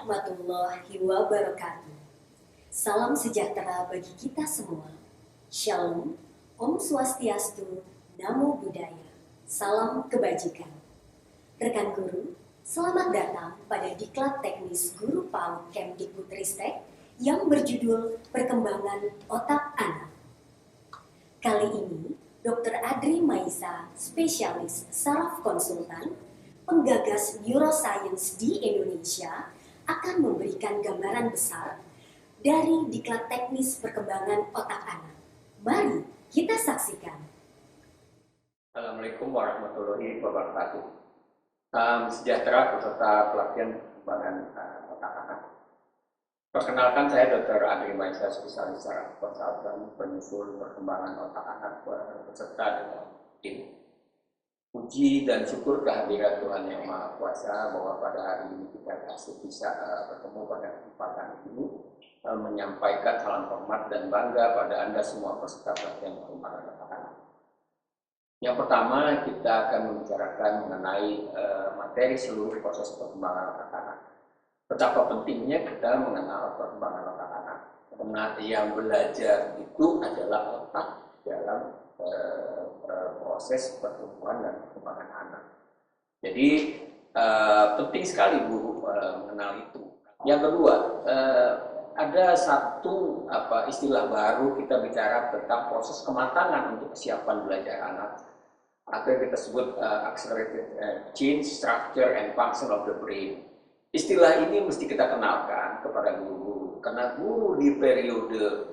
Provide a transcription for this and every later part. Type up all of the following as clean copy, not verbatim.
warahmatullahi wabarakatuh. Salam sejahtera bagi kita semua. Shalom, Om Swastiastu, Namo Buddhaya. Salam kebajikan. Rekan guru, selamat datang pada Diklat Teknis Guru PAUD Kemdikbudristek yang berjudul Perkembangan Otak Anak. Kali ini, Dr. Adri Maisa, spesialis saraf konsultan, penggagas neuroscience di Indonesia, akan memberikan gambaran besar dari Diklat Teknis Perkembangan Otak Anak. Mari kita saksikan. Assalamualaikum warahmatullahi wabarakatuh. Salam sejahtera peserta pelatihan perkembangan otak anak. Perkenalkan, saya Dr. Adri Maisa, spesialis saraf konsultan penyusul perkembangan otak anak beserta dengan tim. Puji dan syukur kehadiran Tuhan Yang Maha Kuasa bahwa pada hari ini kita masih bisa bertemu pada kesempatan ini, menyampaikan salam hormat dan bangga pada Anda semua peserta pelatihan perkembangan otak anak. Yang pertama, kita akan membicarakan mengenai materi seluruh proses perkembangan otak anak. Betapa pentingnya kita mengenal perkembangan otak anak, karena yang belajar itu adalah otak dalam proses pertumbuhan dan perkembangan anak. Jadi penting sekali guru mengenal itu. Yang kedua, ada satu istilah baru, kita bicara tentang proses kematangan untuk kesiapan belajar anak, atau yang kita sebut accelerated change, structure, and function of the brain. Istilah ini mesti kita kenalkan kepada guru-guru, karena guru di periode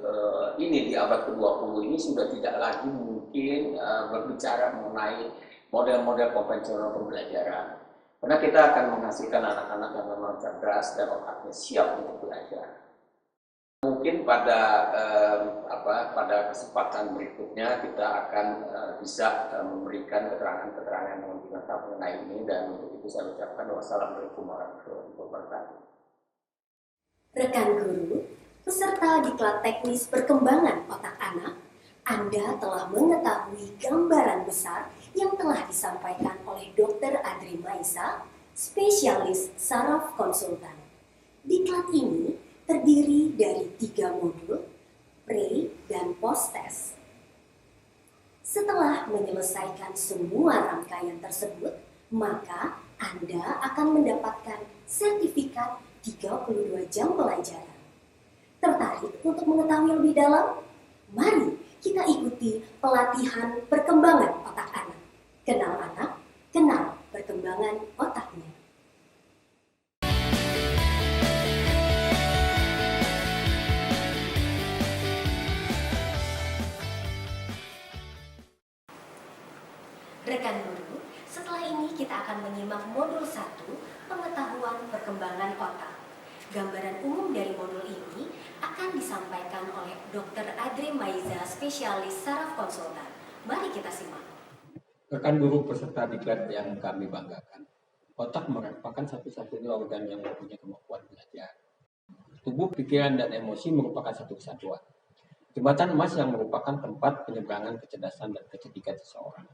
ini, di abad ke-20 ini sudah tidak lagi mungkin berbicara mengenai model-model konvensional pembelajaran. Karena kita akan menghasilkan anak-anak yang memang cerdas dan otaknya siap untuk belajar. Mungkin pada kesempatan berikutnya kita akan bisa memberikan keterangan-keterangan yang lebih lengkap mengenai ini, dan untuk itu saya ucapkan wassalamualaikum warahmatullahi wabarakatuh. Rekan guru, peserta Diklat Teknis Perkembangan Otak Anak, Anda telah mengetahui gambaran besar yang telah disampaikan oleh Dr. Adri Maisa, spesialis saraf konsultan. Diklat ini terdiri dari 3 modul, pre dan post test. Setelah menyelesaikan semua rangkaian tersebut, maka Anda akan mendapatkan sertifikat 32 jam pelajaran. Tertarik untuk mengetahui lebih dalam? Mari kita ikuti pelatihan perkembangan otak anak. Kenal anak, kenal perkembangan otaknya. Rekan guru, setelah ini kita akan menyimak modul 1, pengetahuan perkembangan otak. Gambaran umum dari modul ini akan disampaikan oleh Dr. Adri Maisa, spesialis saraf konsultan. Mari kita simak. Rekan guru peserta diklat yang kami banggakan, otak merupakan satu-satunya organ yang mempunyai kemampuan belajar. Tubuh, pikiran, dan emosi merupakan satu kesatuan. Jembatan emas yang merupakan tempat penyeberangan kecerdasan dan kecerdikan seseorang.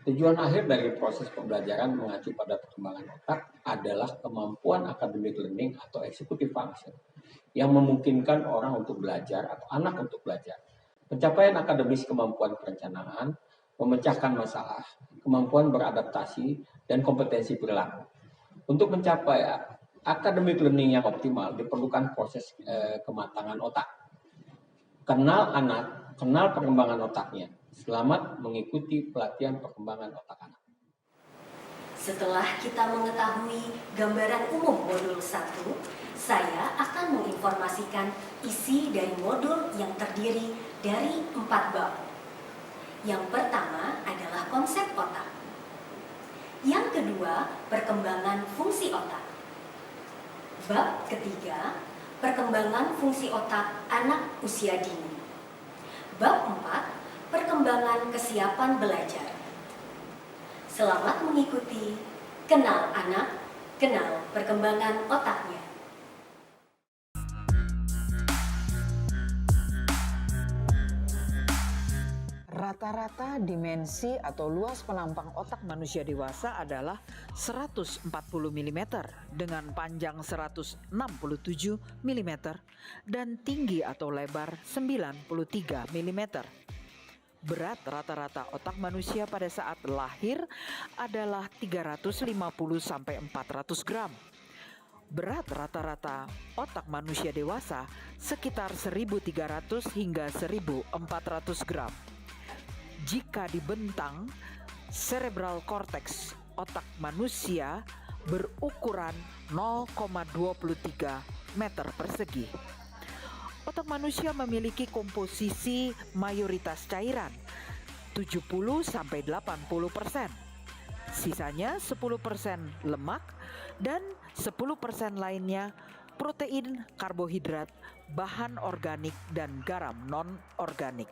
Tujuan akhir dari proses pembelajaran mengacu pada perkembangan otak adalah kemampuan academic learning atau executive function yang memungkinkan orang untuk belajar atau anak untuk belajar. Pencapaian akademis, kemampuan perencanaan, memecahkan masalah, kemampuan beradaptasi, dan kompetensi perilaku. Untuk mencapai academic learning yang optimal diperlukan proses kematangan otak. Kenal anak, kenal perkembangan otaknya. Selamat mengikuti pelatihan perkembangan otak anak. Setelah kita mengetahui gambaran umum modul 1, saya akan menginformasikan isi dari modul yang terdiri dari 4 bab. Yang pertama adalah konsep otak. Yang kedua, perkembangan fungsi otak. Bab ketiga, perkembangan fungsi otak anak usia dini. Bab 4, perkembangan kesiapan belajar. Selamat mengikuti. Kenal anak, kenal perkembangan otaknya. Rata-rata dimensi atau luas penampang otak manusia dewasa adalah 140 mm dengan panjang 167 mm dan tinggi atau lebar 93 mm. Berat rata-rata otak manusia pada saat lahir adalah 350 sampai 400 gram. Berat rata-rata otak manusia dewasa sekitar 1.300 hingga 1.400 gram. Jika dibentang, cerebral cortex otak manusia berukuran 0,23 meter persegi. Otak manusia memiliki komposisi mayoritas cairan 70-80%. Sisanya 10% lemak dan 10% lainnya protein, karbohidrat, bahan organik dan garam non-organik.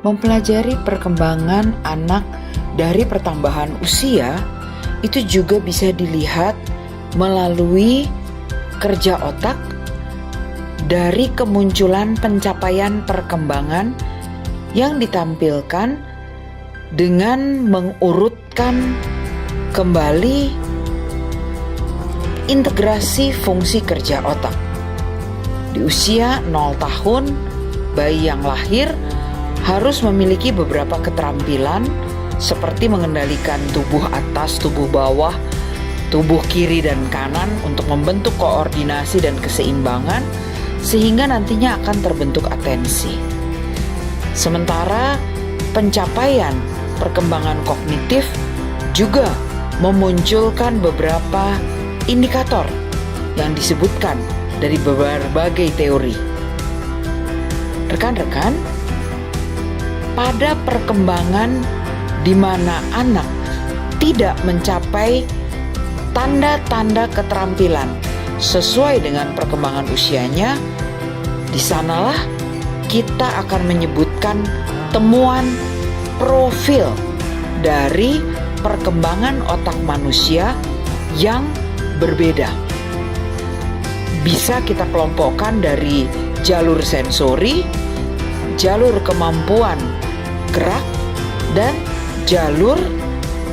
Mempelajari perkembangan anak dari pertambahan usia itu juga bisa dilihat melalui kerja otak dari kemunculan pencapaian perkembangan yang ditampilkan dengan mengurutkan kembali integrasi fungsi kerja otak. Di usia 0 tahun, bayi yang lahir harus memiliki beberapa keterampilan seperti mengendalikan tubuh atas, tubuh bawah, tubuh kiri dan kanan untuk membentuk koordinasi dan keseimbangan sehingga nantinya akan terbentuk atensi. Sementara pencapaian perkembangan kognitif juga memunculkan beberapa indikator yang disebutkan dari berbagai teori. Rekan-rekan, pada perkembangan di mana anak tidak mencapai tanda-tanda keterampilan sesuai dengan perkembangan usianya, di sanalah kita akan menyebutkan temuan profil dari perkembangan otak manusia yang berbeda. Bisa kita kelompokkan dari jalur sensori, jalur kemampuan gerak, dan jalur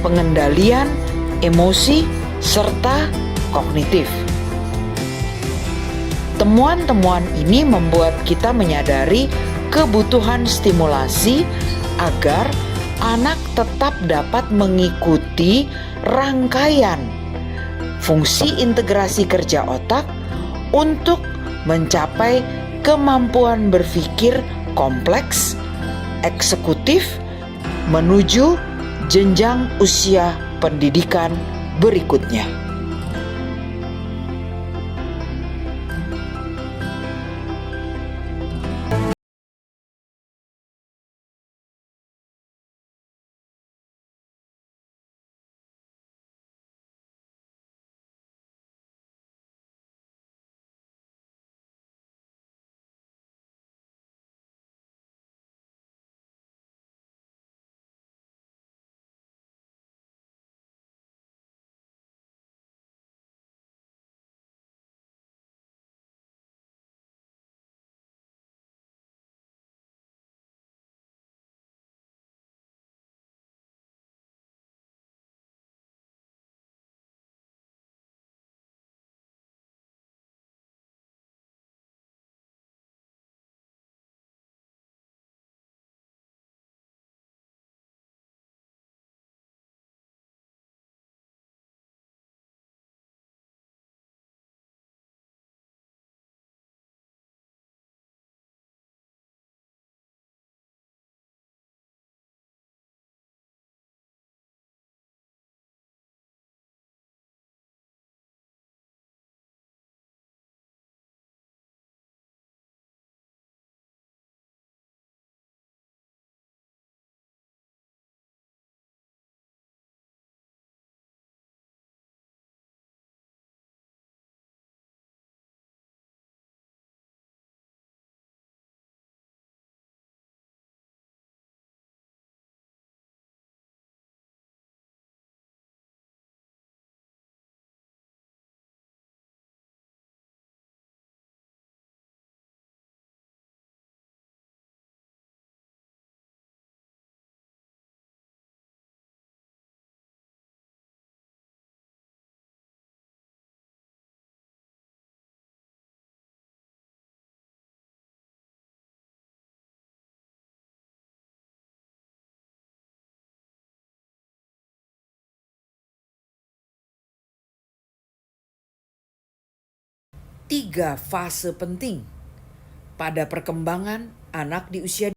pengendalian emosi serta kognitif. Temuan-temuan ini membuat kita menyadari kebutuhan stimulasi agar anak tetap dapat mengikuti rangkaian fungsi integrasi kerja otak untuk mencapai kemampuan berpikir kompleks, eksekutif, menuju jenjang usia pendidikan berikutnya. Tiga fase penting pada perkembangan anak di usia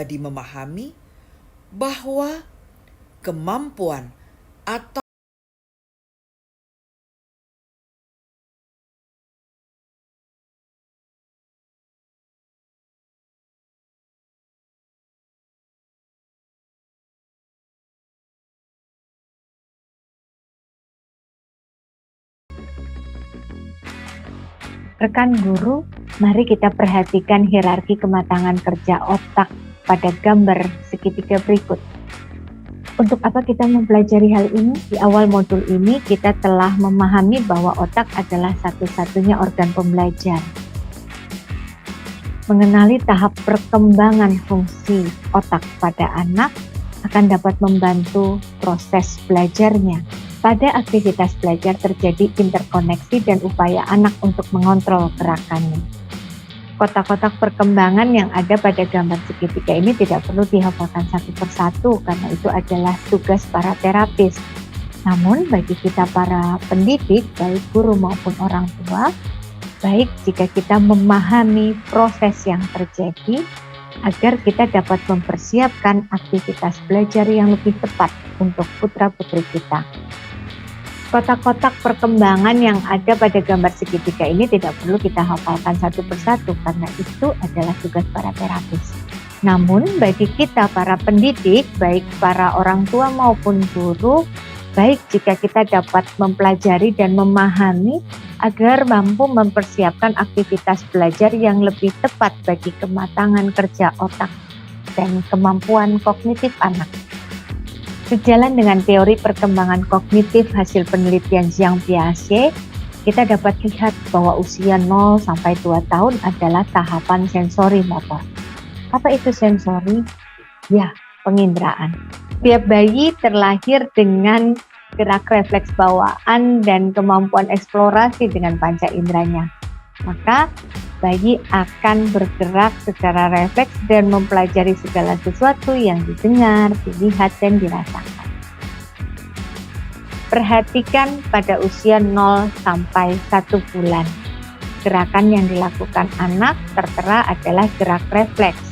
Jadi memahami bahwa kemampuan atau Rekan guru, mari kita perhatikan hierarki kematangan kerja otak pada gambar segitiga berikut. Untuk apa kita mempelajari hal ini? Di awal modul ini kita telah memahami bahwa otak adalah satu-satunya organ pembelajar. Mengenali tahap perkembangan fungsi otak pada anak akan dapat membantu proses belajarnya. Pada aktivitas belajar terjadi interkoneksi dan upaya anak untuk mengontrol gerakannya. Kotak-kotak perkembangan yang ada pada gambar segitiga ini tidak perlu dihafalkan satu persatu karena itu adalah tugas para terapis. Namun bagi kita para pendidik, baik guru maupun orang tua, baik jika kita memahami proses yang terjadi agar kita dapat mempersiapkan aktivitas belajar yang lebih tepat untuk putra-putri kita. Kotak-kotak perkembangan yang ada pada gambar segitiga ini tidak perlu kita hafalkan satu persatu karena itu adalah tugas para terapis. Namun bagi kita para pendidik, baik para orang tua maupun guru, baik jika kita dapat mempelajari dan memahami agar mampu mempersiapkan aktivitas belajar yang lebih tepat bagi kematangan kerja otak dan kemampuan kognitif anak. Sejalan dengan teori perkembangan kognitif hasil penelitian Jean Piaget, kita dapat lihat bahwa usia 0 sampai 2 tahun adalah tahapan sensori motor. Apa itu sensori? Ya, penginderaan. Tiap bayi terlahir dengan gerak refleks bawaan dan kemampuan eksplorasi dengan panca inderanya. Maka bayi akan bergerak secara refleks dan mempelajari segala sesuatu yang didengar, dilihat, dan dirasakan. Perhatikan pada usia 0 sampai 1 bulan. Gerakan yang dilakukan anak tertera adalah gerak refleks.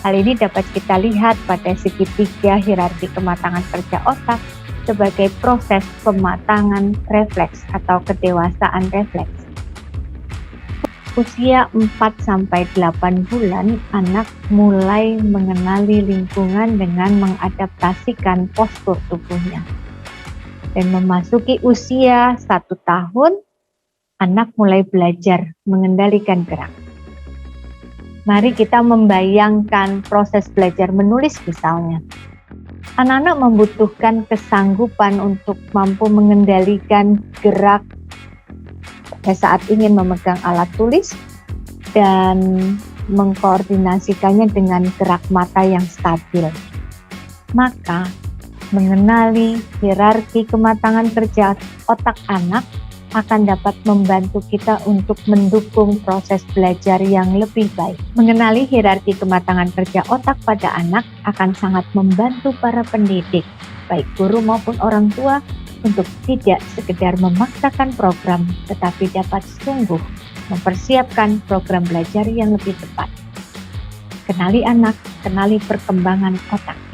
Hal ini dapat kita lihat pada segitiga hierarki kematangan kerja otak sebagai proses pematangan refleks atau kedewasaan refleks. Usia 4-8 bulan, anak mulai mengenali lingkungan dengan mengadaptasikan postur tubuhnya. Dan memasuki usia 1 tahun, anak mulai belajar mengendalikan gerak. Mari kita membayangkan proses belajar menulis misalnya. Anak-anak membutuhkan kesanggupan untuk mampu mengendalikan gerak pada saat ingin memegang alat tulis dan mengkoordinasikannya dengan gerak mata yang stabil. Maka, mengenali hierarki kematangan kerja otak anak akan dapat membantu kita untuk mendukung proses belajar yang lebih baik. Mengenali hierarki kematangan kerja otak pada anak akan sangat membantu para pendidik, baik guru maupun orang tua, untuk tidak sekedar memaksakan program, tetapi dapat sungguh mempersiapkan program belajar yang lebih tepat. Kenali anak, kenali perkembangan otak.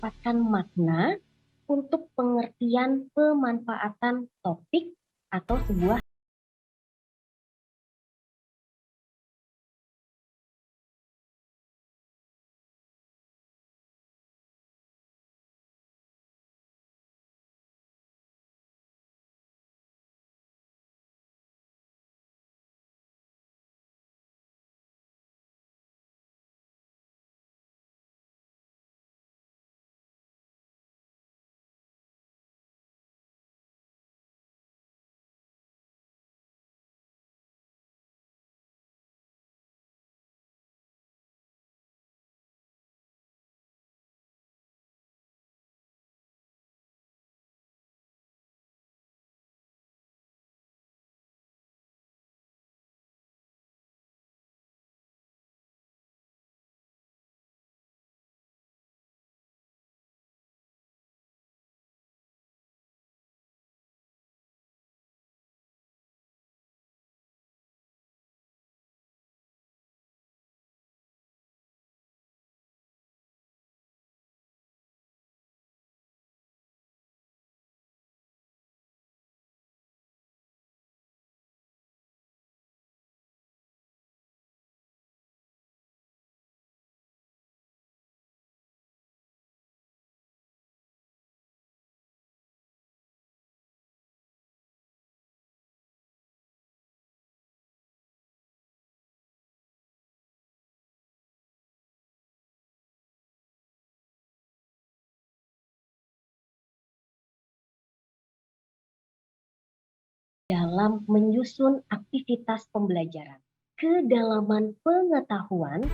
mendapatkan makna untuk pengertian pemanfaatan topik atau sebuah dalam menyusun aktivitas pembelajaran. Kedalaman pengetahuan